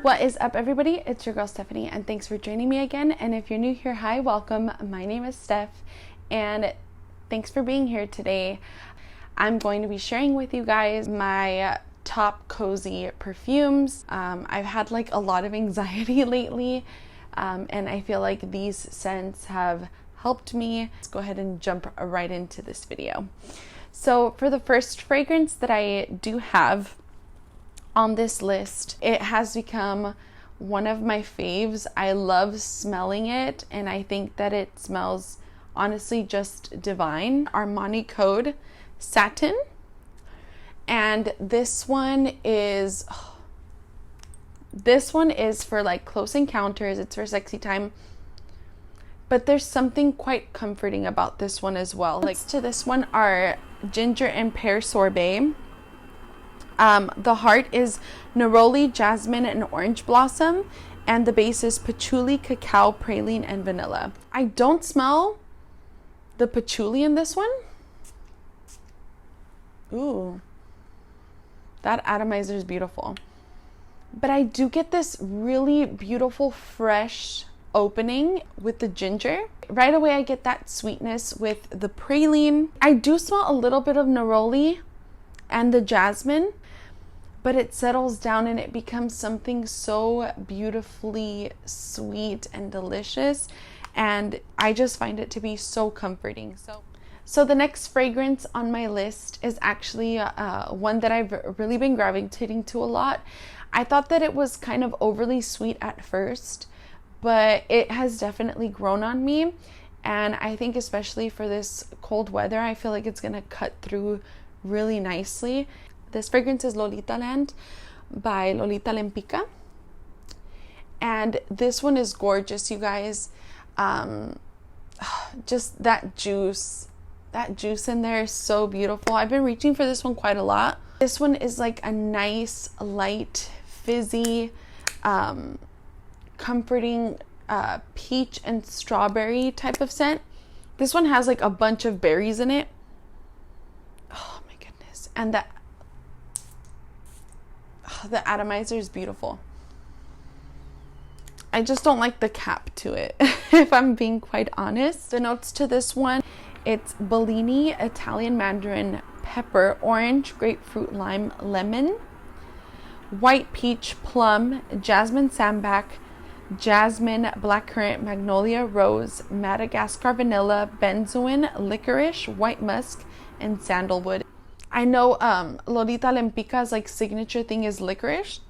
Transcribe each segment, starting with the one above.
What is up, everybody? It's your girl Stephanie, and thanks for joining me again. And if you're new here, hi, welcome. My name is Steph, and thanks for being here today. I'm going to be sharing with you guys my top cozy perfumes. I've had like a lot of anxiety lately, and I feel like these scents have helped me. Let's go ahead and jump right into this video. So for the first fragrance that I do have on this list, it has become one of my faves. I love smelling it, and I think that it smells honestly just divine. Armani Code Satin, and this one is for like close encounters. It's for sexy time, but there's something quite comforting about this one as well. Like to this one are ginger and pear sorbet. The heart is neroli, jasmine, and orange blossom, and the base is patchouli, cacao, praline, and vanilla. I don't smell the patchouli in this one. Ooh, that atomizer is beautiful. But I do get this really beautiful, fresh opening with the ginger. Right away, I get that sweetness with the praline. I do smell a little bit of neroli and the jasmine, but it settles down and it becomes something so beautifully sweet and delicious. And I just find it to be so comforting. So the next fragrance on my list is actually one that I've really been gravitating to a lot. I thought that it was kind of overly sweet at first, but it has definitely grown on me. And I think especially for this cold weather, I feel like it's gonna cut through really nicely. This fragrance is Lola Land by Lolita Lempika. And this one is gorgeous, you guys. Just that juice in there is so beautiful. I've been reaching for this one quite a lot. This one is like a nice, light, fizzy, comforting peach and strawberry type of scent. This one has like a bunch of berries in it. Oh my goodness. And the atomizer is beautiful. I just don't like the cap to it, if I'm being quite honest. The notes to this one, it's Bellini, Italian mandarin, pepper, orange, grapefruit, lime, lemon, white peach, plum, jasmine sambac, jasmine, blackcurrant, magnolia, rose, Madagascar vanilla, benzoin, licorice, white musk, and sandalwood. I know Lolita Lempika's like signature thing is licorice,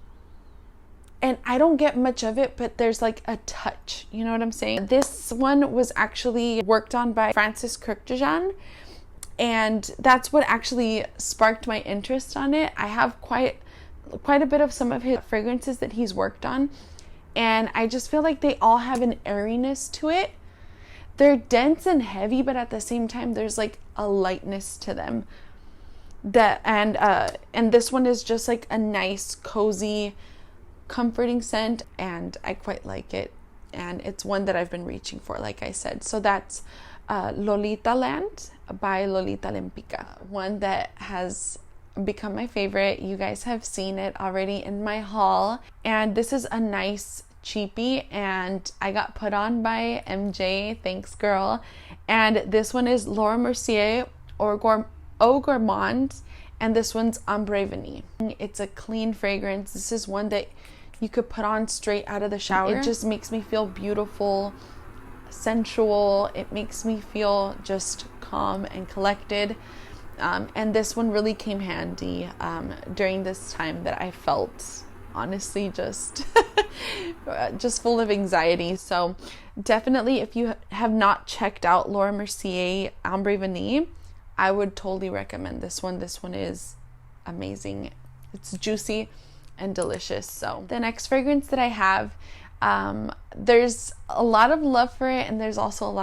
and I don't get much of it, but there's like a touch, you know what I'm saying? This one was actually worked on by Francis Kurkdjian, and that's what actually sparked my interest on it. I have quite a bit of some of his fragrances that he's worked on, and I just feel like they all have an airiness to it. They're dense and heavy, but at the same time there's like a lightness to them. And this one is just like a nice, cozy, comforting scent, and I quite like it, and it's one that I've been reaching for, like I said. So that's Lolitaland by Lolita Lempika, one that has become my favorite. You guys have seen it already in my haul, and this is a nice cheapie, and I got put on by MJ, thanks girl. And this one is Laura Mercier Eau Gourmand, and this one's Ambrevani. It's a clean fragrance. This is one that you could put on straight out of the shower. It just makes me feel beautiful, sensual. It makes me feel just calm and collected. And this one really came handy during this time that I felt honestly just full of anxiety. So definitely, if you have not checked out Laura Mercier Ambrevani, I would totally recommend this one. This one is amazing. It's juicy and delicious. So the next fragrance that I have, there's a lot of love for it, and there's also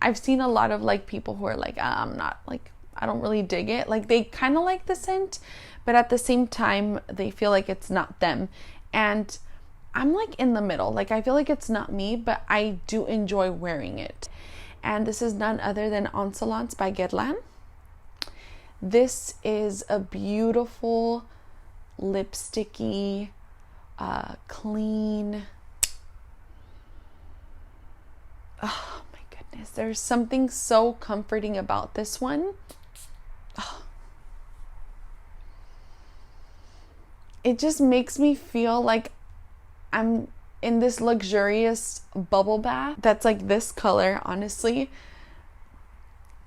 I've seen a lot of like people who are like, I don't really dig it. Like they kind of like the scent, but at the same time they feel like it's not them. And I'm like in the middle. Like I feel like it's not me, but I do enjoy wearing it. And this is none other than Insolence by Guerlain. This is a beautiful lipsticky, clean. Oh my goodness, there's something so comforting about this one. Oh. It just makes me feel like I'm in this luxurious bubble bath that's like this color, honestly.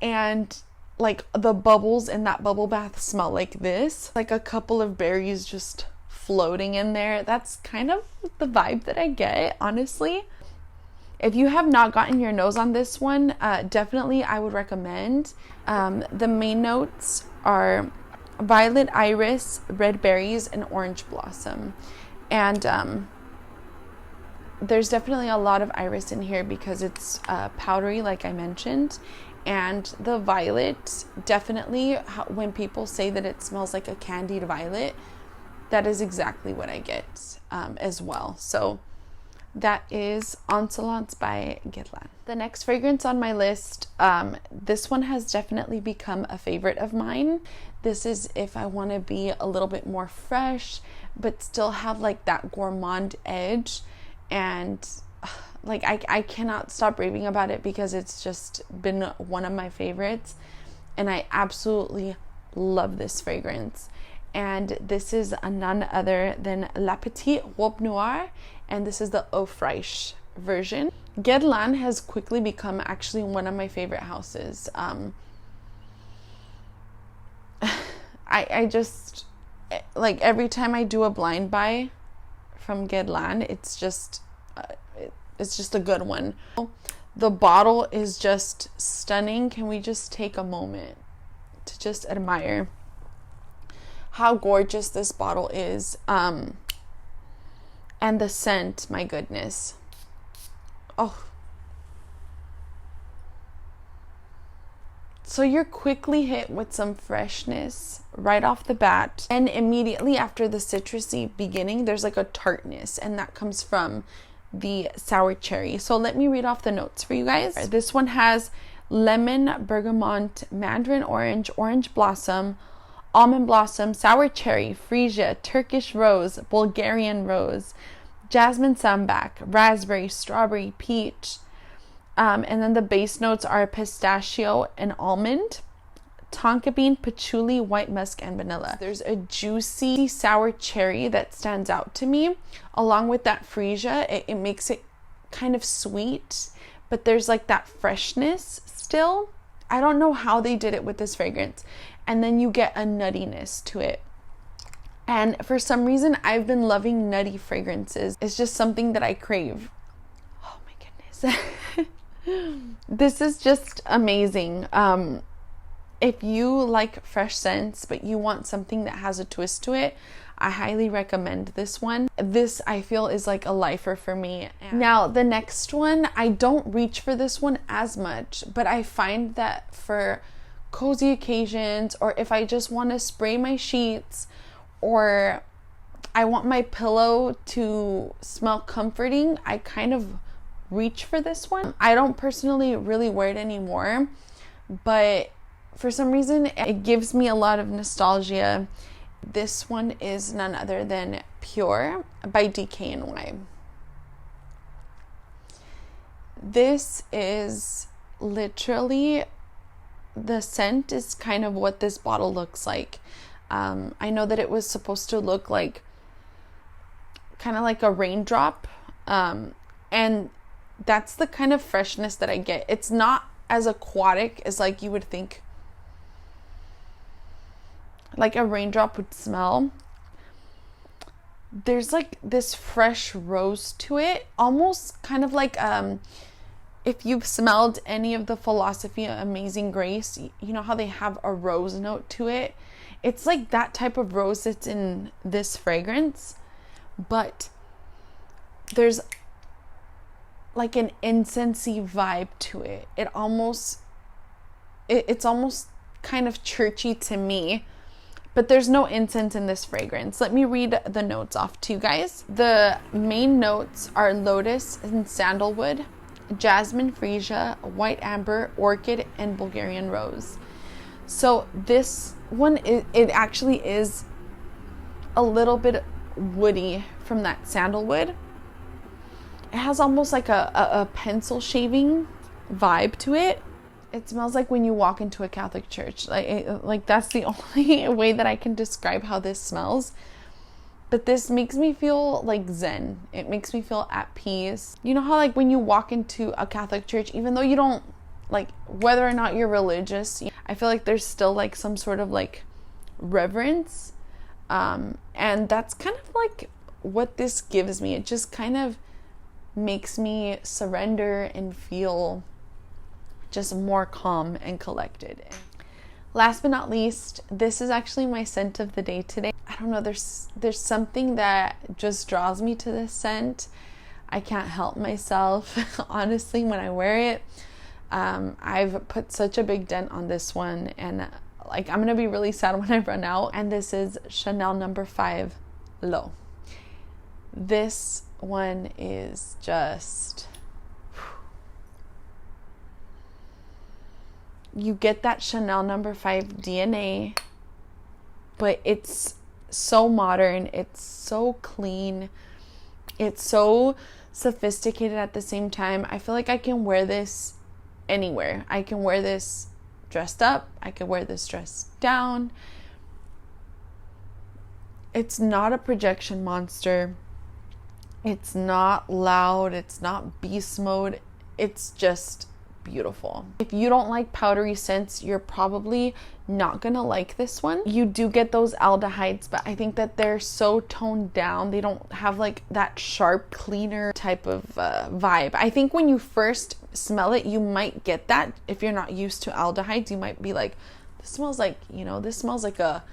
And like the bubbles in that bubble bath smell like this, like a couple of berries just floating in there. That's kind of the vibe that I get, honestly. If you have not gotten your nose on this one, definitely I would recommend. The main notes are violet iris, red berries, and orange blossom. And there's definitely a lot of iris in here because it's powdery, like I mentioned. And the violet, definitely, when people say that it smells like a candied violet, that is exactly what I get as well. So that is Insolence by Guerlain. The next fragrance on my list, this one has definitely become a favorite of mine. This is if I want to be a little bit more fresh, but still have like that gourmand edge. And like I cannot stop raving about it because it's just been one of my favorites. And I absolutely love this fragrance. And this is none other than La Petite Robe Noir, and this is the Fraiche version. Guerlain has quickly become actually one of my favorite houses. I just, like, every time I do a blind buy from Guerlain, it's just a good one. The bottle is just stunning. Can we just take a moment to just admire how gorgeous this bottle is, and the scent, my goodness. Oh, so you're quickly hit with some freshness right off the bat, and immediately after the citrusy beginning, there's like a tartness, and that comes from the sour cherry. So let me read off the notes for you guys. This one has lemon, bergamot, mandarin orange, orange blossom, almond blossom, sour cherry, freesia, Turkish rose, Bulgarian rose, jasmine sambac, raspberry, strawberry, peach. And then the base notes are pistachio and almond, tonka bean, patchouli, white musk, and vanilla. There's a juicy sour cherry that stands out to me. Along with that freesia, it makes it kind of sweet, but there's like that freshness still. I don't know how they did it with this fragrance. And then you get a nuttiness to it. And for some reason, I've been loving nutty fragrances. It's just something that I crave. Oh my goodness. This is just amazing. If you like fresh scents, but you want something that has a twist to it, I highly recommend this one. This, I feel, is like a lifer for me. Now, the next one, I don't reach for this one as much, but I find that for cozy occasions, or if I just want to spray my sheets, or I want my pillow to smell comforting, I kind of reach for this one. I don't personally really wear it anymore, but for some reason it gives me a lot of nostalgia. This one is none other than Pure by DKNY. This is literally, the scent is kind of what this bottle looks like. I know that it was supposed to look like kind of like a raindrop, and that's the kind of freshness that I get. It's not as aquatic as like you would think like a raindrop would smell. There's like this fresh rose to it, almost kind of like if you've smelled any of the Philosophy Amazing Grace, you know how they have a rose note to it. It's like that type of rose that's in this fragrance, but there's like an incensey vibe to it. It's almost kind of churchy to me, but there's no incense in this fragrance. Let me read the notes off to you guys. The main notes are lotus and sandalwood, jasmine, freesia, white amber, orchid, and Bulgarian rose. So this one, it actually is a little bit woody from that sandalwood. It has almost like a pencil shaving vibe to it. It smells like when you walk into a Catholic church. Like that's the only way that I can describe how this smells. But this makes me feel like zen. It makes me feel at peace. You know how like when you walk into a Catholic church, even though you don't, like, whether or not you're religious, I feel like there's still like some sort of like reverence. And that's kind of like what this gives me. It just kind of makes me surrender and feel just more calm and collected. Last but not least, this is actually my scent of the day today. I don't know, there's something that just draws me to this scent. I can't help myself, honestly, when I wear it. I've put such a big dent on this one, and like I'm gonna be really sad when I run out. And this is Chanel No. 5 Low. This one is just, you get that Chanel No. 5 DNA, but it's so modern, it's so clean, it's so sophisticated at the same time. I feel like I can wear this anywhere. I can wear this dressed up, I can wear this dressed down. It's not a projection monster. It's not loud, it's not beast mode. It's just beautiful. If you don't like powdery scents, you're probably not gonna like this one. You do get those aldehydes, but I think that they're so toned down. They don't have like that sharp, cleaner type of vibe. I think when you first smell it, you might get that. If you're not used to aldehydes, you might be like, this smells like, you know, this smells like a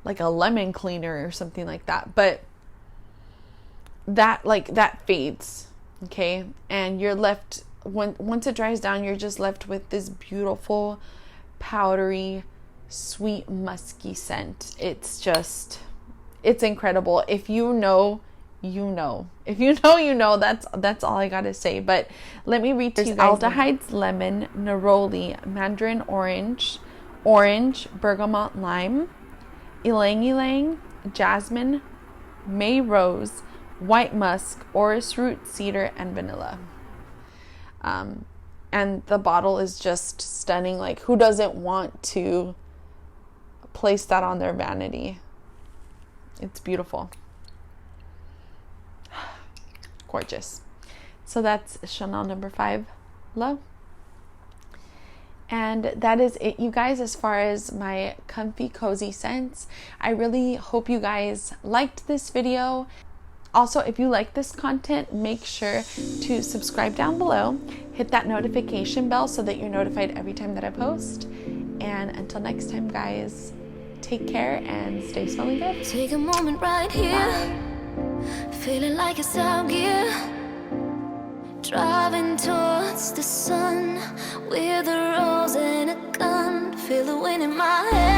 lemon cleaner or something like that. But that fades, okay? And you're left, once it dries down, you're just left with this beautiful, powdery, sweet, musky scent. It's incredible. If you know, you know. If you know, you know. That's all I gotta say. But let me read to you guys. Aldehydes: lemon, neroli, mandarin orange, bergamot lime, ylang ylang, jasmine, May rose, white musk, orris root, cedar, and vanilla. And the bottle is just stunning. Like, who doesn't want to place that on their vanity? It's beautiful. Gorgeous. So that's Chanel No. 5 Low. And that is it, you guys, as far as my comfy, cozy scents. I really hope you guys liked this video. Also, if you like this content, make sure to subscribe down below. Hit that notification bell so that you're notified every time that I post. And until next time, guys, take care and stay smelling good. Take a moment right here. Feeling like it's out gear. Driving towards the sun with a rose and a gun. Feel the wind in my hair.